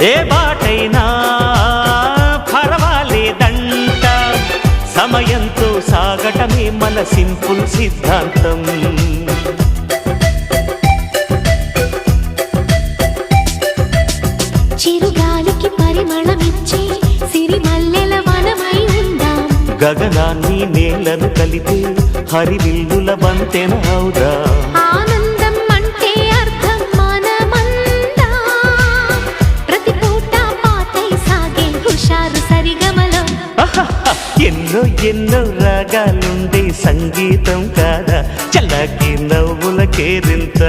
ఏ బాటైనా పర్వాలేదంట, సమయంతో సాగటమే మన సింపుల్ సిద్ధాంతం. చిరుగాలికి పరిమళమిచ్చే సిరిమల్లెల వనమై ఉందాం, గగనాన్ని నేలను కలిపే హరివిల్లుల బంతెన అవుదాం. ఆనందం అంటే అర్థం మనమందా, ప్రతి పూట పాతై సాగే హుషారు సరిగమలో. ఎన్నో ఎన్నో రాగాలుండే సంగీతం కాదా, చల్లకి నవ్వుల కేరింత.